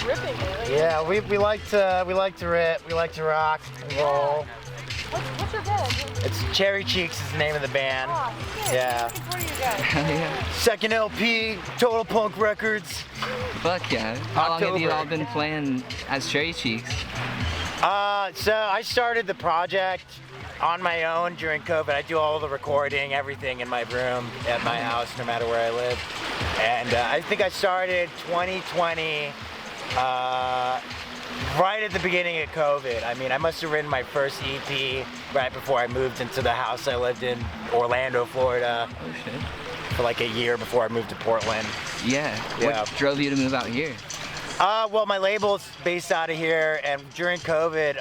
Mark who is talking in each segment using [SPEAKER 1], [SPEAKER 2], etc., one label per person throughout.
[SPEAKER 1] ripping it. Like,
[SPEAKER 2] Yeah, we like to rip, we like to rock and roll.
[SPEAKER 1] What's your band?
[SPEAKER 2] It's Cherry Cheeks is the name of the band.
[SPEAKER 1] Oh,
[SPEAKER 2] Yeah.
[SPEAKER 1] What are you guys?
[SPEAKER 3] Yeah.
[SPEAKER 2] Second LP, Total Punk Records.
[SPEAKER 3] Fuck yeah. How long have you
[SPEAKER 2] October.
[SPEAKER 3] all been playing as Cherry Cheeks?
[SPEAKER 2] So I started the project on my own during COVID. I do all the recording, everything in my room, at my house, no matter where I live. And I think I started 2020, right at the beginning of COVID. I mean, I must have written my first EP right before I moved into the house I lived in, Orlando, Florida.
[SPEAKER 3] Oh shit.
[SPEAKER 2] For like a year before I moved to Portland.
[SPEAKER 3] Yeah.
[SPEAKER 2] Yeah.
[SPEAKER 3] What drove you to move out here?
[SPEAKER 2] Well, my label's based out of here, and during COVID,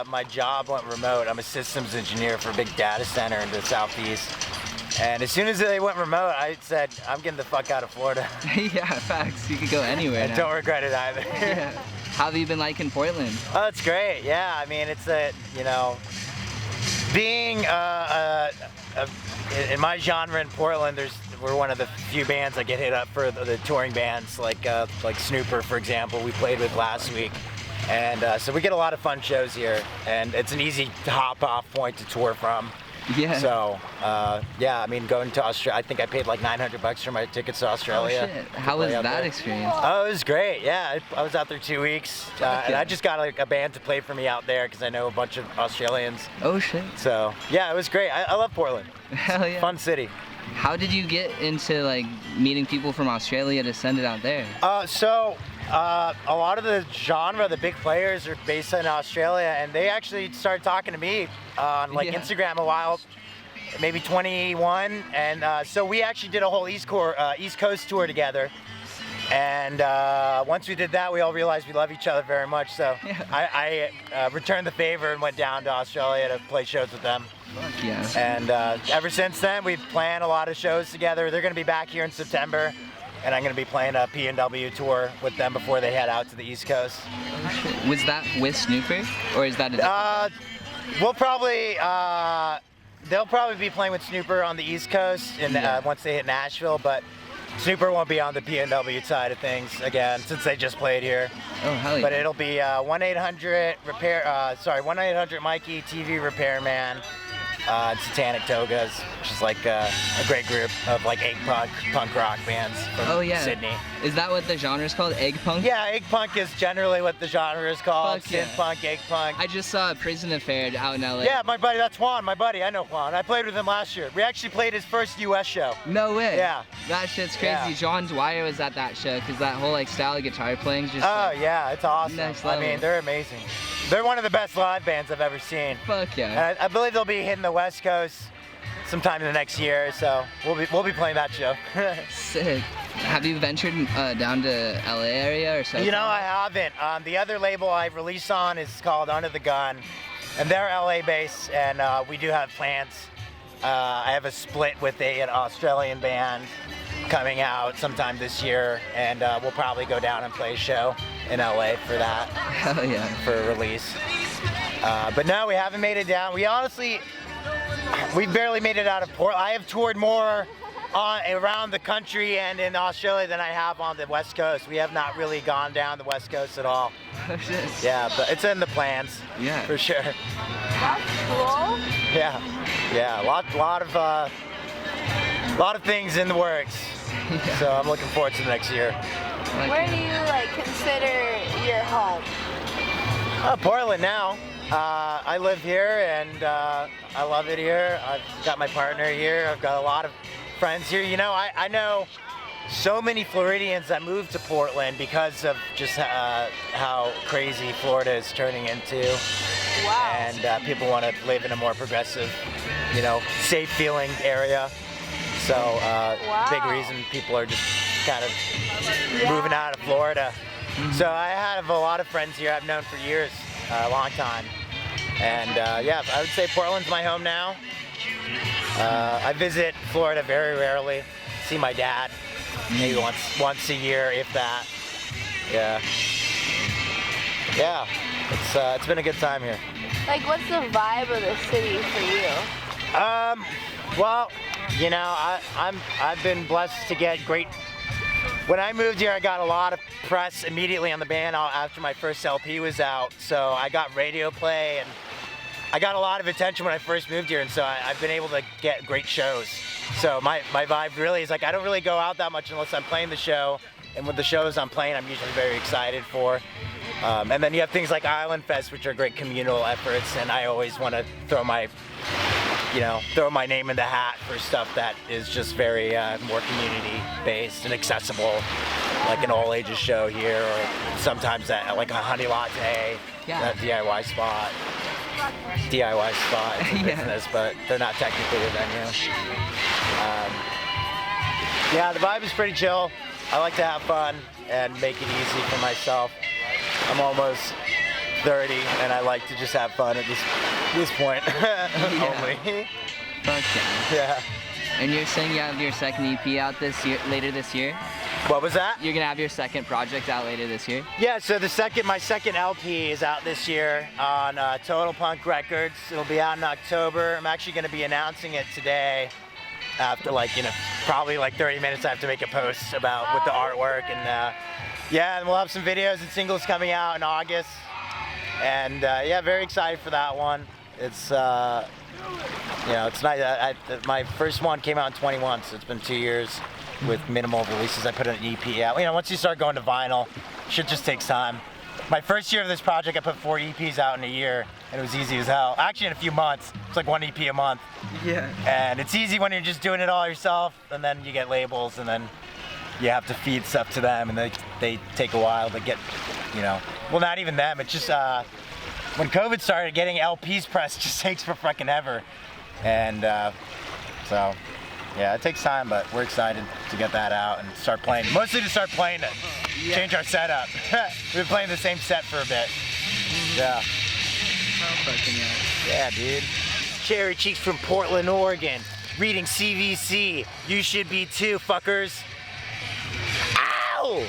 [SPEAKER 2] my job went remote. I'm a systems engineer for a big data center in the Southeast. And as soon as they went remote, I said, I'm getting the fuck out of Florida.
[SPEAKER 3] Yeah, facts. You could go anywhere
[SPEAKER 2] And
[SPEAKER 3] now.
[SPEAKER 2] don't regret it either.
[SPEAKER 3] Yeah. How have you been liking Portland?
[SPEAKER 2] Oh, it's great. Yeah, I mean, it's being in my genre in Portland, we're one of the few bands that get hit up for the touring bands, like Snooper, for example, we played with last week. And so we get a lot of fun shows here, and it's an easy hop-off point to tour from.
[SPEAKER 3] Yeah.
[SPEAKER 2] So, yeah, I mean, going to Australia, I think I paid like $900 for my tickets to Australia.
[SPEAKER 3] Oh shit. How was that experience?
[SPEAKER 2] Oh, it was great. Yeah, I was out there 2 weeks, and I just got like a band to play for me out there because I know a bunch of Australians.
[SPEAKER 3] Oh shit.
[SPEAKER 2] So, yeah, it was great. I love Portland.
[SPEAKER 3] Hell yeah.
[SPEAKER 2] Fun city.
[SPEAKER 3] How did you get into like meeting people from Australia to send it out there?
[SPEAKER 2] A lot of the genre, the big players are based in Australia, and they actually started talking to me on Instagram a while, maybe 21, and so we actually did a whole East Coast tour together. And once we did that, we all realized we love each other very much. So I returned the favor and went down to Australia to play shows with them.
[SPEAKER 3] Fuck yeah.
[SPEAKER 2] And ever since then, we've planned a lot of shows together. They're going to be back here in September, and I'm going to be playing a P&W tour with them before they head out to the East Coast.
[SPEAKER 3] Was that with Snooper, or is that a different
[SPEAKER 2] We'll probably they'll probably be playing with Snooper on the East Coast, and once they hit Nashville, but Snooper won't be on the P&W side of things again since they just played here.
[SPEAKER 3] Oh hell yeah.
[SPEAKER 2] But it'll be 1-800 Mikey TV Repairman. Satanic Togas, which is like a great group of like egg punk rock bands from Sydney.
[SPEAKER 3] Is that what the genre is called? Egg punk?
[SPEAKER 2] Yeah, egg punk is generally what the genre is called.
[SPEAKER 3] Fuck yeah.
[SPEAKER 2] Synth punk, egg punk.
[SPEAKER 3] I just saw a Prison Affair out in LA.
[SPEAKER 2] Yeah, my buddy, that's Juan, my buddy. I know Juan. I played with him last year. We actually played his first US show.
[SPEAKER 3] No way.
[SPEAKER 2] Yeah.
[SPEAKER 3] That shit's crazy.
[SPEAKER 2] Yeah.
[SPEAKER 3] John Dwyer was at that show because that whole like style of guitar playing is just
[SPEAKER 2] yeah, it's awesome.
[SPEAKER 3] next
[SPEAKER 2] I
[SPEAKER 3] level.
[SPEAKER 2] mean, they're amazing. They're one of the best live bands I've ever seen.
[SPEAKER 3] Fuck yeah.
[SPEAKER 2] I believe they'll be hitting the West Coast sometime in the next year, so we'll be playing that show.
[SPEAKER 3] Sick. Have you ventured down to LA area or something?
[SPEAKER 2] You know, I haven't. The other label I release on is called Under the Gun, and they're LA based, and we do have plans. I have a split with an Australian band coming out sometime this year, and we'll probably go down and play a show in LA for that.
[SPEAKER 3] Hell yeah.
[SPEAKER 2] For a release. But no, we haven't made it down. We barely made it out of Portland. I have toured more around the country and in Australia than I have on the West Coast. We have not really gone down the West Coast at all.
[SPEAKER 3] Oh shit.
[SPEAKER 2] Yeah, but it's in the plans.
[SPEAKER 3] Yeah.
[SPEAKER 2] For sure.
[SPEAKER 1] That's cool.
[SPEAKER 2] Yeah. A lot of things in the works.
[SPEAKER 3] Yeah.
[SPEAKER 2] So I'm looking forward to the next year.
[SPEAKER 1] Where do you consider your home?
[SPEAKER 2] Portland now. I live here and I love it here. I've got my partner here. I've got a lot of friends here. You know, I know so many Floridians that moved to Portland because of just how crazy Florida is turning into.
[SPEAKER 1] Wow.
[SPEAKER 2] And people want to live in a more progressive, safe feeling area. So big reason people are just kind of moving out of Florida. Mm-hmm. So I have a lot of friends here I've known for years, a long time. And yeah, I would say Portland's my home now. I visit Florida very rarely. See my dad maybe once a year, if that. Yeah. It's been a good time here.
[SPEAKER 1] Like, what's the vibe of the city for you?
[SPEAKER 2] Well, I've been blessed to get great When I moved here, I got a lot of press immediately on the band after my first LP was out. So I got radio play and I got a lot of attention when I first moved here, and so I've been able to get great shows. So my vibe really is like, I don't really go out that much unless I'm playing the show, and with the shows I'm playing, I'm usually very excited for. And then you have things like Island Fest, which are great communal efforts, and I always want to throw my name in the hat for stuff that is just very more community-based and accessible, like an all-ages show here, or sometimes at like a Honey Latte, that DIY spot. It's a business, but they're not technically a venue. Yeah, the vibe is pretty chill. I like to have fun and make it easy for myself. I'm almost 30, and I like to just have fun at this point only.
[SPEAKER 3] Fuck yeah.
[SPEAKER 2] Yeah.
[SPEAKER 3] And you're saying you have your second EP out later this year?
[SPEAKER 2] What was that?
[SPEAKER 3] You're gonna have your second project out later this year?
[SPEAKER 2] Yeah, so my second LP is out this year on Total Punk Records. It'll be out in October. I'm actually gonna be announcing it today after probably 30 minutes. I have to make a post with the artwork, and yeah, and we'll have some videos and singles coming out in August. And yeah, very excited for that one. It's it's nice. My first one came out in 21, so it's been 2 years with minimal releases. I put an EP out. Once you start going to vinyl, shit just takes time. My first year of this project, I put 4 EPs out in a year, and it was easy as hell. Actually, in a few months, it's like 1 EP a month.
[SPEAKER 3] Yeah.
[SPEAKER 2] And it's easy when you're just doing it all yourself, and then you get labels, and then you have to feed stuff to them, and they take a while to get, well, not even them. It's just when COVID started, getting LPs pressed just takes for fucking ever. And so, yeah, it takes time, but we're excited to get that out and start playing. Mostly to start playing it, change our setup. We've been playing the same set for a bit. Yeah. Yeah, dude. Cherry Cheeks from Portland, Oregon, reading CVC. You should be too, fuckers. Ow!